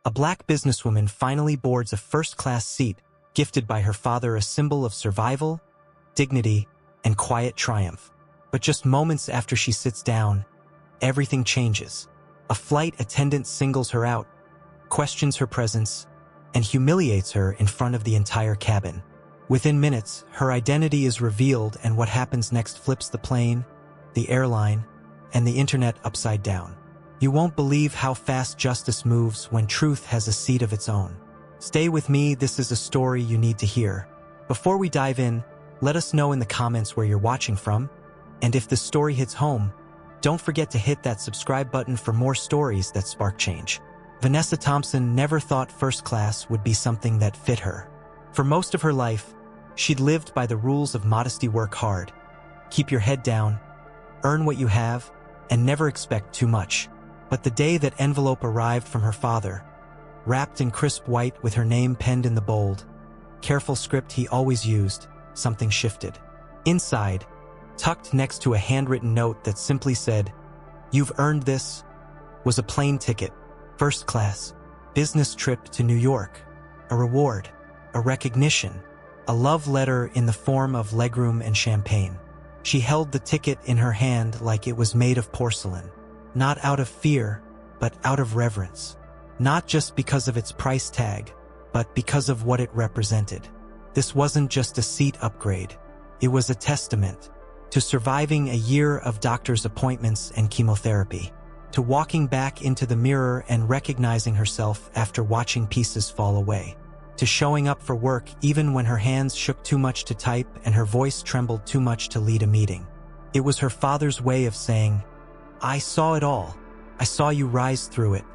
A black businesswoman finally boards a first-class seat, gifted by her father, a symbol of survival, dignity, and quiet triumph. But just moments after she sits down, everything changes. A flight attendant singles her out, questions her presence, and humiliates her in front of the entire cabin. Within minutes, her identity is revealed, and what happens next flips the plane, the airline, and the internet upside down. You won't believe how fast justice moves when truth has a seat of its own. Stay with me, this is a story you need to hear. Before we dive in, let us know in the comments where you're watching from, and if this story hits home, don't forget to hit that subscribe button for more stories that spark change. Vanessa Thompson never thought first class would be something that fit her. For most of her life, she'd lived by the rules of modesty: work hard, keep your head down, earn what you have, and never expect too much. But the day that envelope arrived from her father, wrapped in crisp white with her name penned in the bold, careful script he always used, something shifted. Inside, tucked next to a handwritten note that simply said, "You've earned this," was a plane ticket, first class, business trip to New York, a reward, a recognition, a love letter in the form of legroom and champagne. She held the ticket in her hand like it was made of porcelain, not out of fear, but out of reverence. Not just because of its price tag, but because of what it represented. This wasn't just a seat upgrade. It was a testament to surviving a year of doctor's appointments and chemotherapy, to walking back into the mirror and recognizing herself after watching pieces fall away, to showing up for work even when her hands shook too much to type and her voice trembled too much to lead a meeting. It was her father's way of saying, "I saw it all. I saw you rise through it.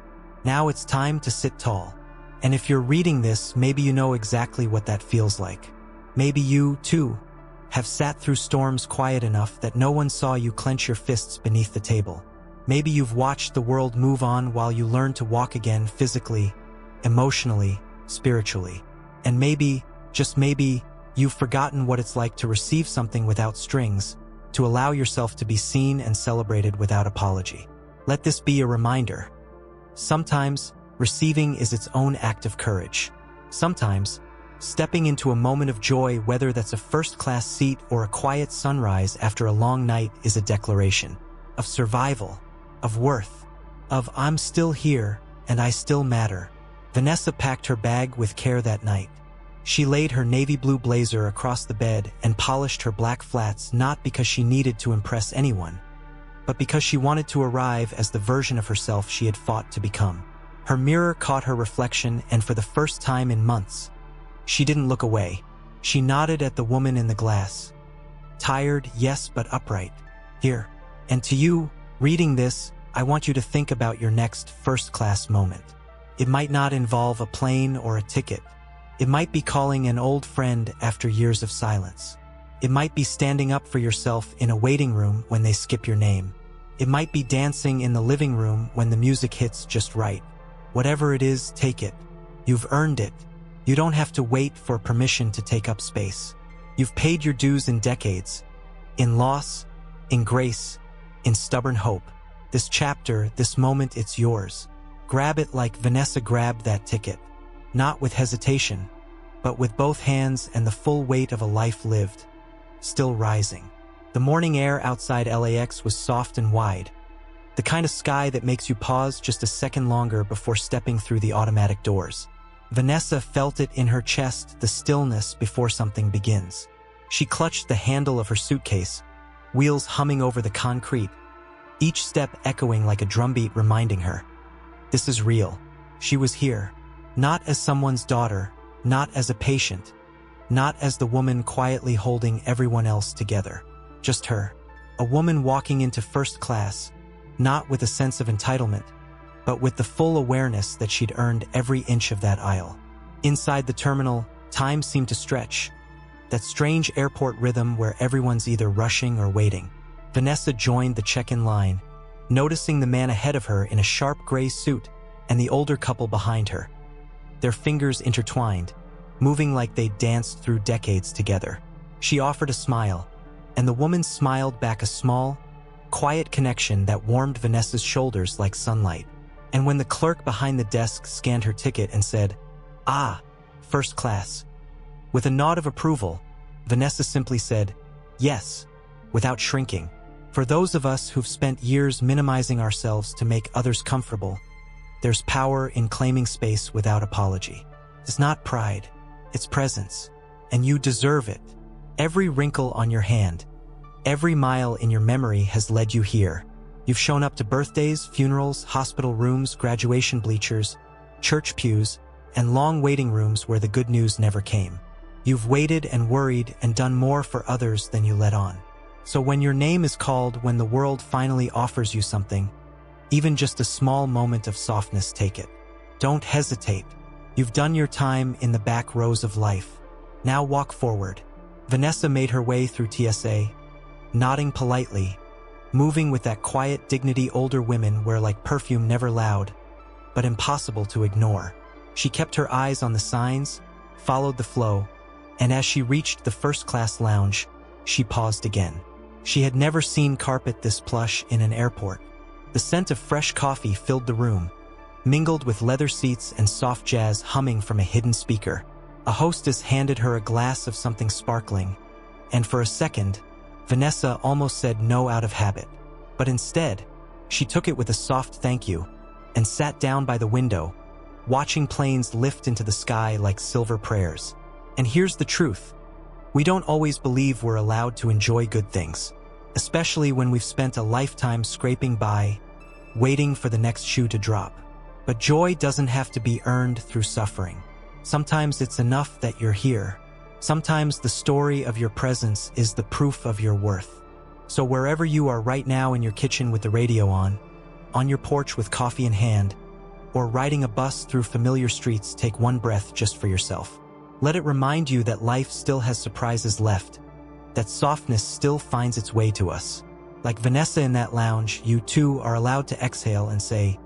Now it's time to sit tall." And if you're reading this, maybe you know exactly what that feels like. Maybe you, too, have sat through storms quiet enough that no one saw you clench your fists beneath the table. Maybe you've watched the world move on while you learn to walk again, physically, emotionally, spiritually. And maybe, just maybe, you've forgotten what it's like to receive something without strings, to allow yourself to be seen and celebrated without apology. Let this be a reminder. Sometimes, receiving is its own act of courage. Sometimes, stepping into a moment of joy, whether that's a first-class seat or a quiet sunrise after a long night, is a declaration of survival, of worth, of "I'm still here and I still matter." Vanessa packed her bag with care that night. She laid her navy blue blazer across the bed and polished her black flats, not because she needed to impress anyone, but because she wanted to arrive as the version of herself she had fought to become. Her mirror caught her reflection, and for the first time in months, she didn't look away. She nodded at the woman in the glass. Tired, yes, but upright. Here. And to you, reading this, I want you to think about your next first-class moment. It might not involve a plane or a ticket. It might be calling an old friend after years of silence. It might be standing up for yourself in a waiting room when they skip your name. It might be dancing in the living room when the music hits just right. Whatever it is, take it. You've earned it. You don't have to wait for permission to take up space. You've paid your dues in decades, in loss, in grace, in stubborn hope. This chapter, this moment, it's yours. Grab it like Vanessa grabbed that ticket, not with hesitation, but with both hands and the full weight of a life lived, still rising. The morning air outside LAX was soft and wide, the kind of sky that makes you pause just a second longer before stepping through the automatic doors. Vanessa felt it in her chest, the stillness before something begins. She clutched the handle of her suitcase, wheels humming over the concrete, each step echoing like a drumbeat reminding her, this is real. She was here, not as someone's daughter, not as a patient, not as the woman quietly holding everyone else together. Just her, a woman walking into first class, not with a sense of entitlement, but with the full awareness that she'd earned every inch of that aisle. Inside the terminal, time seemed to stretch, that strange airport rhythm where everyone's either rushing or waiting. Vanessa joined the check-in line, noticing the man ahead of her in a sharp gray suit and the older couple behind her, their fingers intertwined, moving like they'd danced through decades together. She offered a smile, and the woman smiled back, a small, quiet connection that warmed Vanessa's shoulders like sunlight. And when the clerk behind the desk scanned her ticket and said, "Ah, first class," with a nod of approval, Vanessa simply said, "Yes," without shrinking. For those of us who've spent years minimizing ourselves to make others comfortable, there's power in claiming space without apology. It's not pride, it's presence. And you deserve it. Every wrinkle on your hand, every mile in your memory has led you here. You've shown up to birthdays, funerals, hospital rooms, graduation bleachers, church pews, and long waiting rooms where the good news never came. You've waited and worried and done more for others than you let on. So when your name is called, when the world finally offers you something, even just a small moment of softness, take it. Don't hesitate. You've done your time in the back rows of life. Now walk forward. Vanessa made her way through TSA, nodding politely, moving with that quiet dignity older women wear like perfume, never loud, but impossible to ignore. She kept her eyes on the signs, followed the flow, and as she reached the first-class lounge, she paused again. She had never seen carpet this plush in an airport. The scent of fresh coffee filled the room, mingled with leather seats and soft jazz humming from a hidden speaker. A hostess handed her a glass of something sparkling, and for a second, Vanessa almost said no out of habit. But instead, she took it with a soft thank you and sat down by the window, watching planes lift into the sky like silver prayers. And here's the truth. We don't always believe we're allowed to enjoy good things, especially when we've spent a lifetime scraping by, waiting for the next shoe to drop. But joy doesn't have to be earned through suffering. Sometimes it's enough that you're here. Sometimes the story of your presence is the proof of your worth. So wherever you are right now, in your kitchen with the radio on your porch with coffee in hand, or riding a bus through familiar streets, take one breath just for yourself. Let it remind you that life still has surprises left, that softness still finds its way to us. Like Vanessa in that lounge, you too are allowed to exhale and say,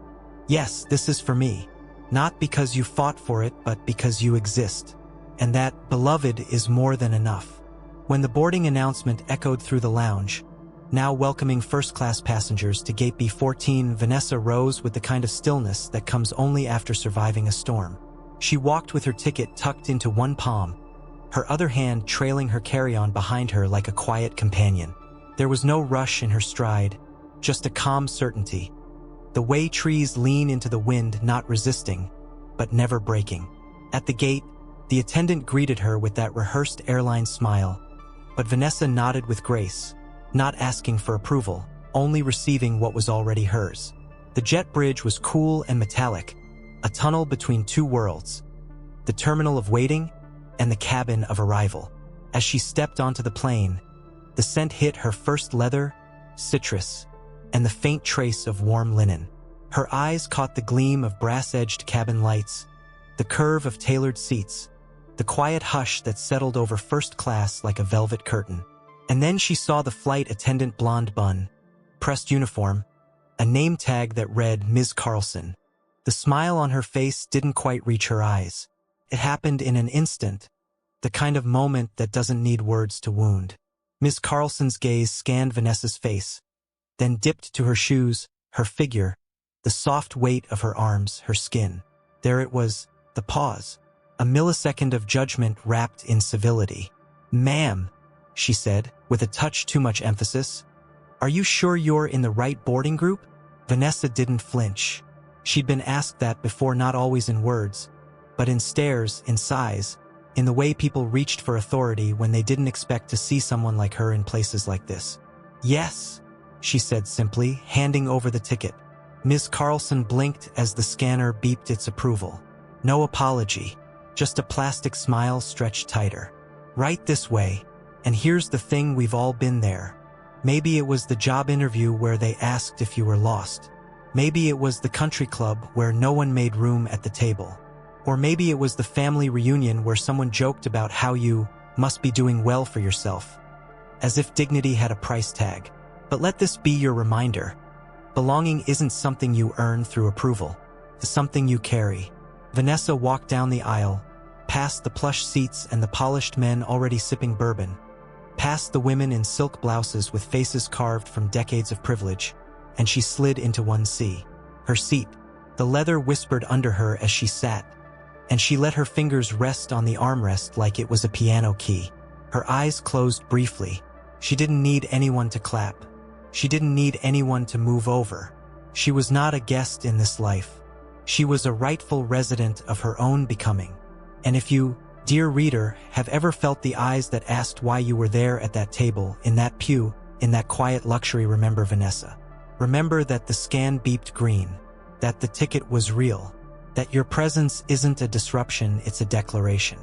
"Yes, this is for me." Not because you fought for it, but because you exist. And that, beloved, is more than enough. When the boarding announcement echoed through the lounge, now welcoming first-class passengers to Gate B14, Vanessa rose with the kind of stillness that comes only after surviving a storm. She walked with her ticket tucked into one palm, her other hand trailing her carry-on behind her like a quiet companion. There was no rush in her stride, just a calm certainty. The way trees lean into the wind, not resisting, but never breaking. At the gate, the attendant greeted her with that rehearsed airline smile, but Vanessa nodded with grace, not asking for approval, only receiving what was already hers. The jet bridge was cool and metallic, a tunnel between two worlds, the terminal of waiting and the cabin of arrival. As she stepped onto the plane, the scent hit her first: leather, citrus, and the faint trace of warm linen. Her eyes caught the gleam of brass-edged cabin lights, the curve of tailored seats, the quiet hush that settled over first class like a velvet curtain. And then she saw the flight attendant, blonde bun, pressed uniform, a name tag that read Ms. Carlson. The smile on her face didn't quite reach her eyes. It happened in an instant, the kind of moment that doesn't need words to wound. Ms. Carlson's gaze scanned Vanessa's face, then dipped to her shoes, her figure, the soft weight of her arms, her skin. There it was, the pause, a millisecond of judgment wrapped in civility. "Ma'am," she said, with a touch too much emphasis, "are you sure you're in the right boarding group?" Vanessa didn't flinch. She'd been asked that before, not always in words, but in stares, in sighs, in the way people reached for authority when they didn't expect to see someone like her in places like this. "Yes," she said simply, handing over the ticket. Ms. Carlson blinked as the scanner beeped its approval. No apology, just a plastic smile stretched tighter. "Right this way. And here's the thing, we've all been there. Maybe it was the job interview where they asked if you were lost. Maybe it was the country club where no one made room at the table. Or maybe it was the family reunion where someone joked about how you must be doing well for yourself, as if dignity had a price tag. But let this be your reminder. Belonging isn't something you earn through approval. It's something you carry." Vanessa walked down the aisle, past the plush seats and the polished men already sipping bourbon, past the women in silk blouses with faces carved from decades of privilege, and she slid into 1C. Her seat, The leather whispered under her as she sat, and she let her fingers rest on the armrest like it was a piano key. Her eyes closed briefly. She didn't need anyone to clap. She didn't need anyone to move over. She was not a guest in this life. She was a rightful resident of her own becoming. And if you, dear reader, have ever felt the eyes that asked why you were there at that table, in that pew, in that quiet luxury, remember Vanessa. Remember that the scan beeped green, that the ticket was real, that your presence isn't a disruption, it's a declaration.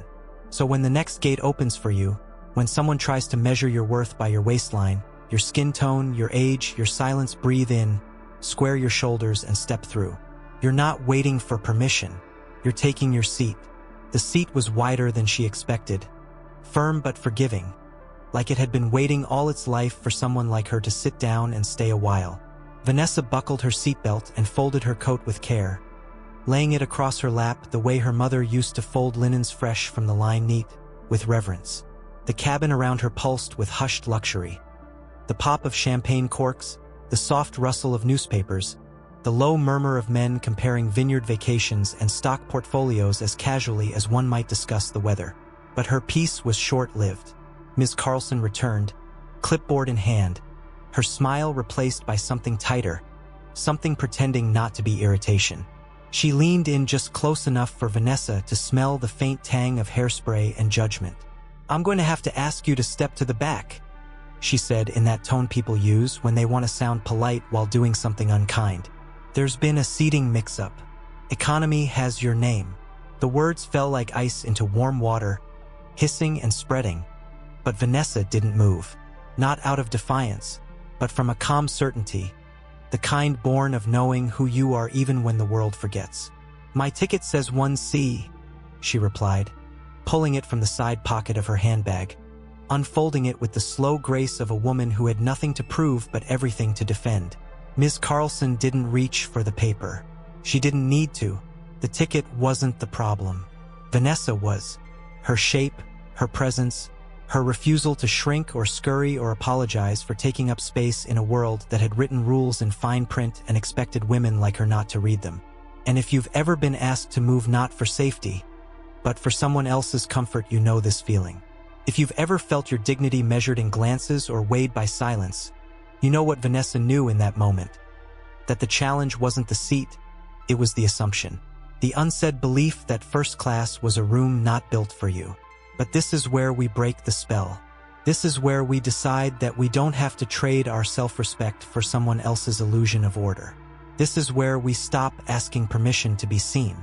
So when the next gate opens for you, when someone tries to measure your worth by your waistline, your skin tone, your age, your silence, breathe in, square your shoulders and step through. You're not waiting for permission. You're taking your seat. The seat was wider than she expected, firm but forgiving, like it had been waiting all its life for someone like her to sit down and stay a while. Vanessa buckled her seatbelt and folded her coat with care, laying it across her lap the way her mother used to fold linens fresh from the line, neat, with reverence. The cabin around her pulsed with hushed luxury. The pop of champagne corks, the soft rustle of newspapers, the low murmur of men comparing vineyard vacations and stock portfolios as casually as one might discuss the weather. But her peace was short-lived. Ms. Carlson returned, clipboard in hand, her smile replaced by something tighter, something pretending not to be irritation. She leaned in just close enough for Vanessa to smell the faint tang of hairspray and judgment. "I'm going to have to ask you to step to the back," she said in that tone people use when they want to sound polite while doing something unkind. "There's been a seating mix-up. Economy has your name." The words fell like ice into warm water, hissing and spreading. But Vanessa didn't move. Not out of defiance, but from a calm certainty, the kind born of knowing who you are even when the world forgets. "My ticket says 1C, she replied, pulling it from the side pocket of her handbag, unfolding it with the slow grace of a woman who had nothing to prove but everything to defend. Ms. Carlson didn't reach for the paper. She didn't need to. The ticket wasn't the problem. Vanessa was. Her shape, her presence, her refusal to shrink or scurry or apologize for taking up space in a world that had written rules in fine print and expected women like her not to read them. And if you've ever been asked to move not for safety, but for someone else's comfort, you know this feeling. If you've ever felt your dignity measured in glances or weighed by silence, you know what Vanessa knew in that moment. That the challenge wasn't the seat, it was the assumption. The unsaid belief that first class was a room not built for you. But this is where we break the spell. This is where we decide that we don't have to trade our self-respect for someone else's illusion of order. This is where we stop asking permission to be seen.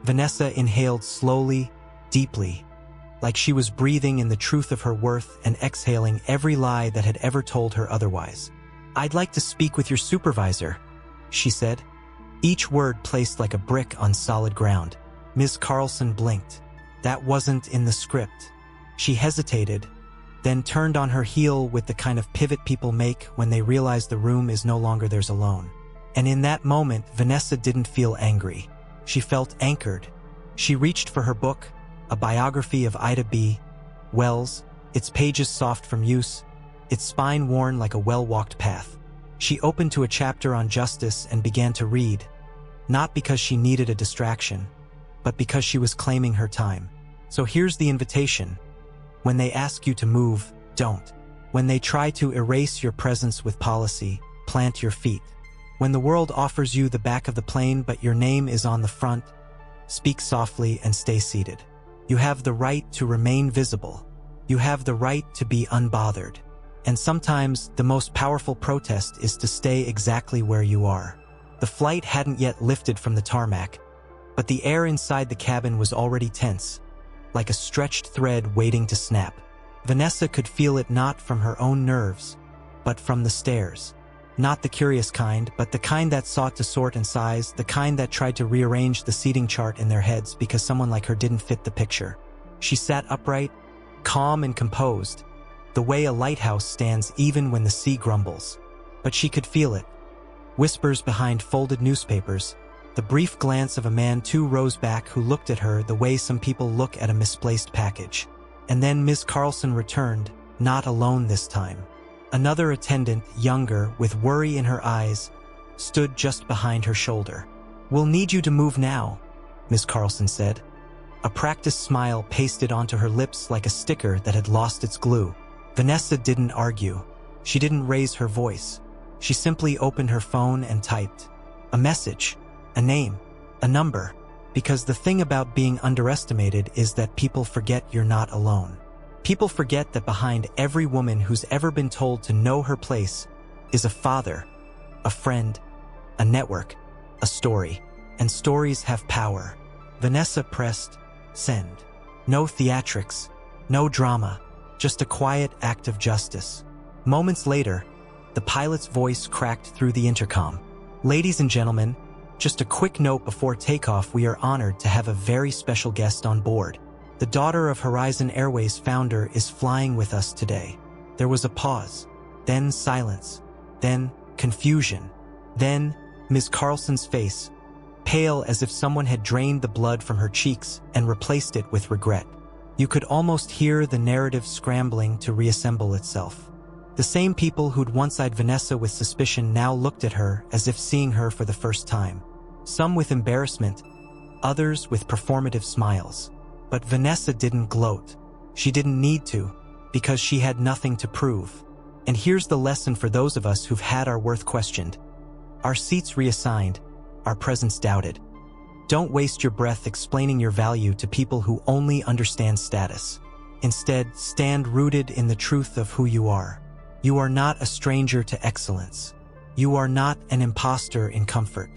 Vanessa inhaled slowly, deeply, like she was breathing in the truth of her worth and exhaling every lie that had ever told her otherwise. "I'd like to speak with your supervisor," she said, each word placed like a brick on solid ground. Ms. Carlson blinked. That wasn't in the script. She hesitated, then turned on her heel with the kind of pivot people make when they realize the room is no longer theirs alone. And in that moment, Vanessa didn't feel angry. She felt anchored. She reached for her book, a biography of Ida B. Wells, its pages soft from use, its spine worn like a well-walked path. She opened to a chapter on justice and began to read, not because she needed a distraction, but because she was claiming her time. So here's the invitation. When they ask you to move, don't. When they try to erase your presence with policy, plant your feet. When the world offers you the back of the plane but your name is on the front, speak softly and stay seated. You have the right to remain visible. You have the right to be unbothered. And sometimes the most powerful protest is to stay exactly where you are. The flight hadn't yet lifted from the tarmac, but the air inside the cabin was already tense, like a stretched thread waiting to snap. Vanessa could feel it not from her own nerves, but from the stairs. Not the curious kind, but the kind that sought to sort and size, the kind that tried to rearrange the seating chart in their heads because someone like her didn't fit the picture. She sat upright, calm and composed, the way a lighthouse stands even when the sea grumbles. But she could feel it. Whispers behind folded newspapers, the brief glance of a man 2 rows back who looked at her the way some people look at a misplaced package. And then Ms. Carlson returned, not alone this time. Another attendant, younger, with worry in her eyes, stood just behind her shoulder. "We'll need you to move now," Miss Carlson said. A practiced smile pasted onto her lips like a sticker that had lost its glue. Vanessa didn't argue. She didn't raise her voice. She simply opened her phone and typed a message, a name, a number, because the thing about being underestimated is that people forget you're not alone. People forget that behind every woman who's ever been told to know her place is a father, a friend, a network, a story. And stories have power. Vanessa pressed send. No theatrics, no drama, just a quiet act of justice. Moments later, the pilot's voice cracked through the intercom. "Ladies and gentlemen, just a quick note before takeoff, we are honored to have a very special guest on board. The daughter of Horizon Airways founder is flying with us today." There was a pause, then silence, then confusion, then Ms. Carlson's face, pale as if someone had drained the blood from her cheeks and replaced it with regret. You could almost hear the narrative scrambling to reassemble itself. The same people who'd once eyed Vanessa with suspicion now looked at her as if seeing her for the first time. Some with embarrassment, others with performative smiles. But Vanessa didn't gloat. She didn't need to, because she had nothing to prove. And here's the lesson for those of us who've had our worth questioned. Our seats reassigned, our presence doubted. Don't waste your breath explaining your value to people who only understand status. Instead, stand rooted in the truth of who you are. You are not a stranger to excellence. You are not an imposter in comfort.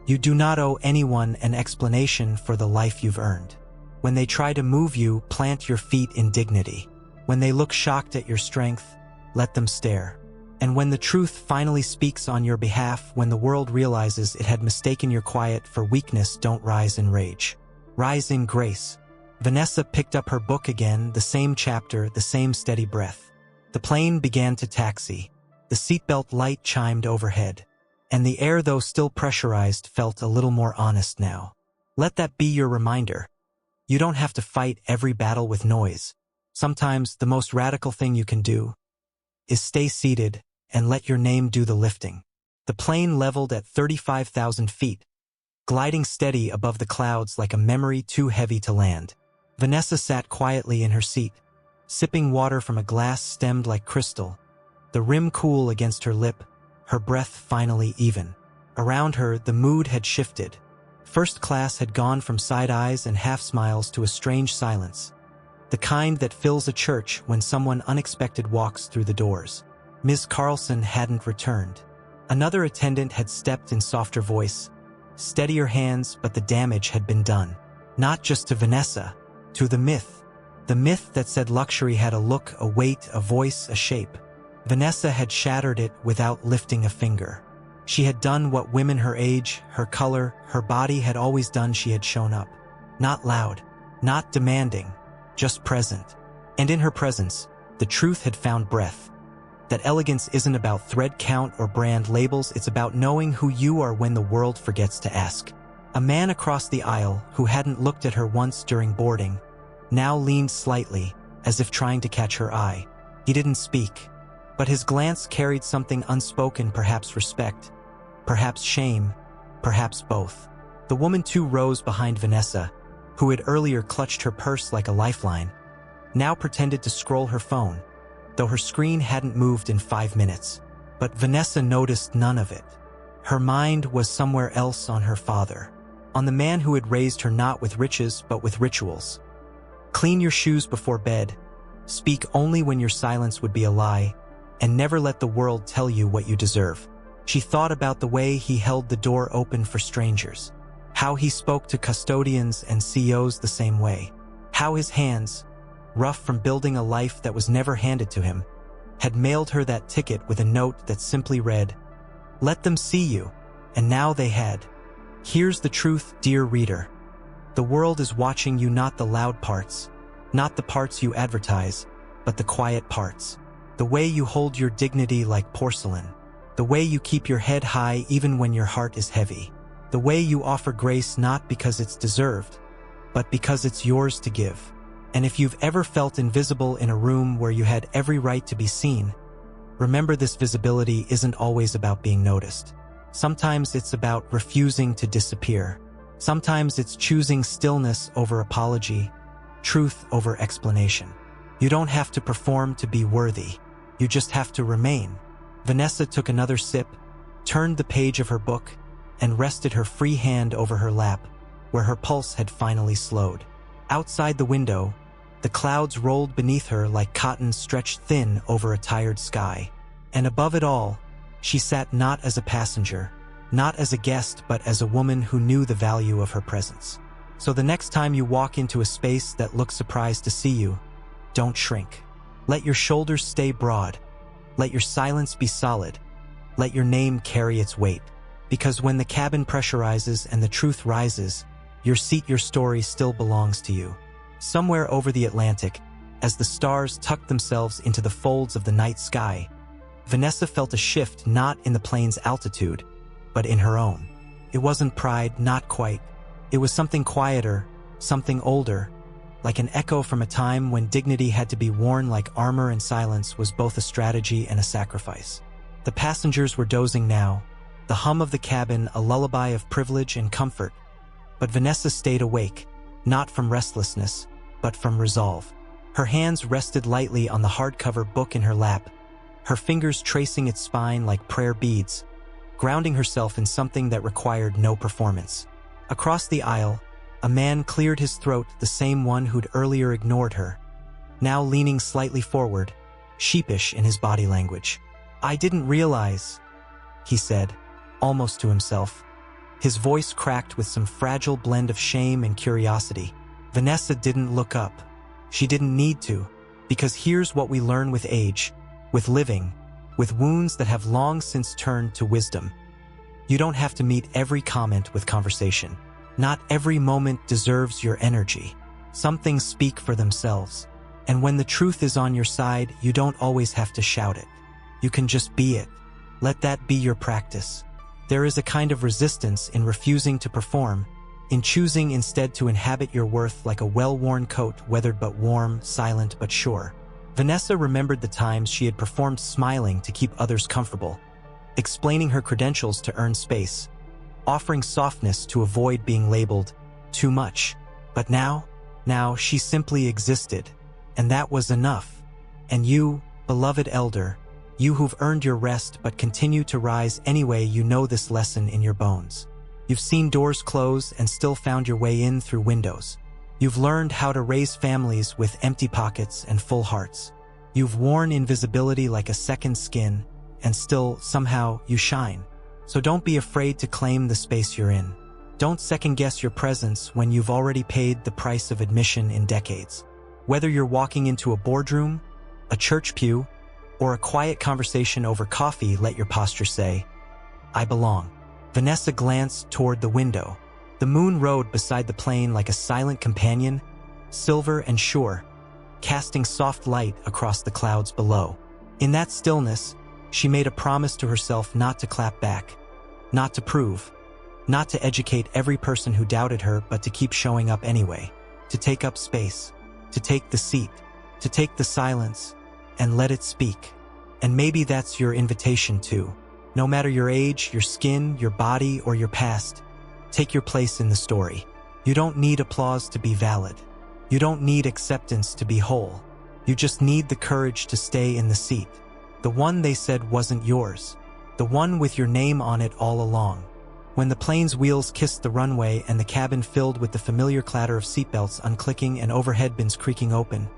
You do not owe anyone an explanation for the life you've earned. When they try to move you, plant your feet in dignity. When they look shocked at your strength, let them stare. And when the truth finally speaks on your behalf, when the world realizes it had mistaken your quiet for weakness, don't rise in rage. Rise in grace. Vanessa picked up her book again, the same chapter, the same steady breath. The plane began to taxi. The seatbelt light chimed overhead. And the air, though still pressurized, felt a little more honest now. Let that be your reminder. You don't have to fight every battle with noise. Sometimes the most radical thing you can do is stay seated and let your name do the lifting. The plane leveled at 35,000 feet, gliding steady above the clouds like a memory too heavy to land. Vanessa sat quietly in her seat, sipping water from a glass stemmed like crystal, the rim cool against her lip, her breath finally even. Around her, the mood had shifted. First class had gone from side eyes and half smiles to a strange silence, the kind that fills a church when someone unexpected walks through the doors. Ms. Carlson hadn't returned. Another attendant had stepped in softer voice, steadier hands, but the damage had been done. Not just to Vanessa, to the myth. The myth that said luxury had a look, a weight, a voice, a shape. Vanessa had shattered it without lifting a finger. She had done what women her age, her color, her body had always done. She had shown up. Not loud, not demanding, just present. And in her presence, the truth had found breath. That elegance isn't about thread count or brand labels, it's about knowing who you are when the world forgets to ask. A man across the aisle, who hadn't looked at her once during boarding, now leaned slightly, as if trying to catch her eye. He didn't speak, but his glance carried something unspoken, perhaps respect, perhaps shame, perhaps both. The woman too rose behind Vanessa, who had earlier clutched her purse like a lifeline, now pretended to scroll her phone, though her screen hadn't moved in 5 minutes. But Vanessa noticed none of it. Her mind was somewhere else, on her father, on the man who had raised her not with riches but with rituals. Clean your shoes before bed, speak only when your silence would be a lie, and never let the world tell you what you deserve. She thought about the way he held the door open for strangers, how he spoke to custodians and CEOs the same way, how his hands, rough from building a life that was never handed to him, had mailed her that ticket with a note that simply read, "Let them see you," and now they had. Here's the truth, dear reader. The world is watching you, not the loud parts, not the parts you advertise, but the quiet parts. The way you hold your dignity like porcelain. The way you keep your head high even when your heart is heavy. The way you offer grace not because it's deserved, but because it's yours to give. And if you've ever felt invisible in a room where you had every right to be seen, remember this: visibility isn't always about being noticed. Sometimes it's about refusing to disappear. Sometimes it's choosing stillness over apology, truth over explanation. You don't have to perform to be worthy. You just have to remain. Vanessa took another sip, turned the page of her book, and rested her free hand over her lap, where her pulse had finally slowed. Outside the window, the clouds rolled beneath her like cotton stretched thin over a tired sky. And above it all, she sat not as a passenger, not as a guest, but as a woman who knew the value of her presence. So the next time you walk into a space that looks surprised to see you, don't shrink. Let your shoulders stay broad. Let your silence be solid. Let your name carry its weight. Because when the cabin pressurizes and the truth rises, your seat, your story still belongs to you. Somewhere over the Atlantic, as the stars tucked themselves into the folds of the night sky, Vanessa felt a shift not in the plane's altitude, but in her own. It wasn't pride, not quite. It was something quieter, something older, like an echo from a time when dignity had to be worn like armor and silence was both a strategy and a sacrifice. The passengers were dozing now, the hum of the cabin a lullaby of privilege and comfort. But Vanessa stayed awake, not from restlessness, but from resolve. Her hands rested lightly on the hardcover book in her lap, her fingers tracing its spine like prayer beads, grounding herself in something that required no performance. Across the aisle, a man cleared his throat, the same one who'd earlier ignored her, now leaning slightly forward, sheepish in his body language. "I didn't realize," he said, almost to himself. His voice cracked with some fragile blend of shame and curiosity. Vanessa didn't look up. She didn't need to, because here's what we learn with age, with living, with wounds that have long since turned to wisdom. You don't have to meet every comment with conversation. Not every moment deserves your energy. Some things speak for themselves. And when the truth is on your side, you don't always have to shout it. You can just be it. Let that be your practice. There is a kind of resistance in refusing to perform, in choosing instead to inhabit your worth like a well-worn coat, weathered but warm, silent but sure. Vanessa remembered the times she had performed smiling to keep others comfortable, explaining her credentials to earn space, offering softness to avoid being labeled too much. But now she simply existed, and that was enough. And you, beloved elder, you who've earned your rest but continue to rise anyway, you know this lesson in your bones. You've seen doors close and still found your way in through windows. You've learned how to raise families with empty pockets and full hearts. You've worn invisibility like a second skin, and still, somehow, you shine. So don't be afraid to claim the space you're in. Don't second-guess your presence when you've already paid the price of admission in decades. Whether you're walking into a boardroom, a church pew, or a quiet conversation over coffee, let your posture say, "I belong." Vanessa glanced toward the window. The moon rode beside the plane like a silent companion, silver and sure, casting soft light across the clouds below. In that stillness, she made a promise to herself not to clap back, not to prove, not to educate every person who doubted her, but to keep showing up anyway, to take up space, to take the seat, to take the silence, and let it speak. And maybe that's your invitation too. No matter your age, your skin, your body, or your past, take your place in the story. You don't need applause to be valid. You don't need acceptance to be whole. You just need the courage to stay in the seat. The one they said wasn't yours. The one with your name on it all along. When the plane's wheels kissed the runway and the cabin filled with the familiar clatter of seatbelts unclicking and overhead bins creaking open,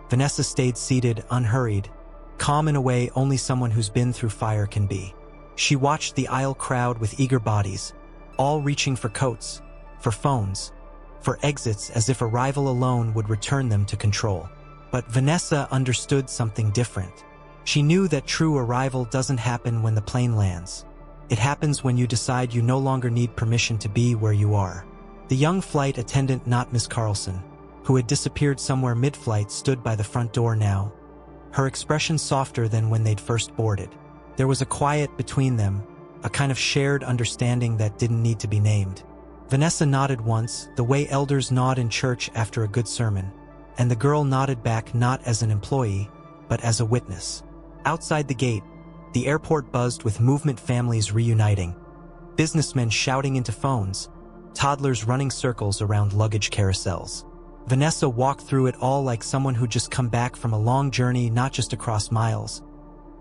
Vanessa stayed seated, unhurried, calm in a way only someone who's been through fire can be. She watched the aisle crowd with eager bodies, all reaching for coats, for phones, for exits as if arrival alone would return them to control. But Vanessa understood something different. She knew that true arrival doesn't happen when the plane lands. It happens when you decide you no longer need permission to be where you are. The young flight attendant, not Miss Carlson, who had disappeared somewhere mid-flight, stood by the front door now, her expression softer than when they'd first boarded. There was a quiet between them, a kind of shared understanding that didn't need to be named. Vanessa nodded once, the way elders nod in church after a good sermon, and the girl nodded back not as an employee, but as a witness. Outside the gate, the airport buzzed with movement, families reuniting, businessmen shouting into phones, toddlers running circles around luggage carousels. Vanessa walked through it all like someone who'd just come back from a long journey, not just across miles,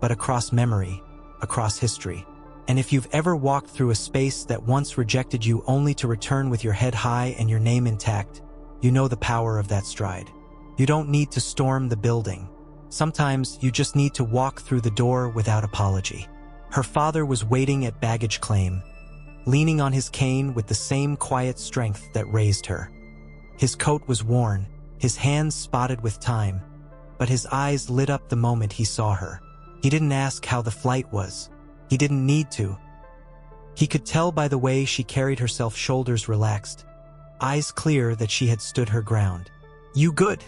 but across memory, across history. And if you've ever walked through a space that once rejected you only to return with your head high and your name intact, you know the power of that stride. You don't need to storm the building. Sometimes you just need to walk through the door without apology. Her father was waiting at baggage claim, leaning on his cane with the same quiet strength that raised her. His coat was worn, his hands spotted with time, but his eyes lit up the moment he saw her. He didn't ask how the flight was. He didn't need to. He could tell by the way she carried herself, shoulders relaxed, eyes clear, that she had stood her ground. "You good?"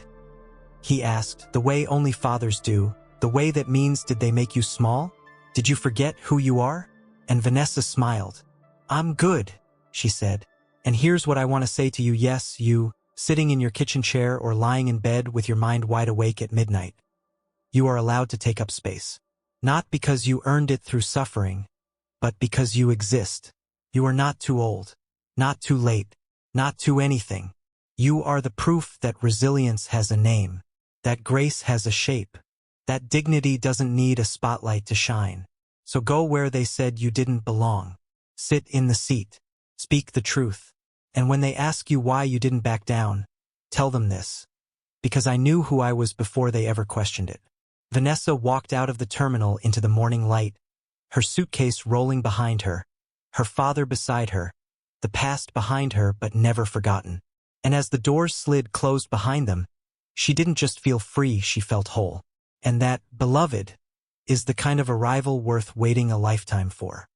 he asked, the way only fathers do, the way that means, did they make you small? Did you forget who you are? And Vanessa smiled. "I'm good," she said. "And here's what I want to say to you. Yes, you, sitting in your kitchen chair or lying in bed with your mind wide awake at midnight. You are allowed to take up space. Not because you earned it through suffering, but because you exist. You are not too old, not too late, not too anything. You are the proof that resilience has a name, that grace has a shape, that dignity doesn't need a spotlight to shine. So go where they said you didn't belong. Sit in the seat. Speak the truth. And when they ask you why you didn't back down, tell them this. Because I knew who I was before they ever questioned it." Vanessa walked out of the terminal into the morning light, her suitcase rolling behind her, her father beside her, the past behind her but never forgotten. And as the doors slid closed behind them, she didn't just feel free, she felt whole. And that, beloved, is the kind of arrival worth waiting a lifetime for.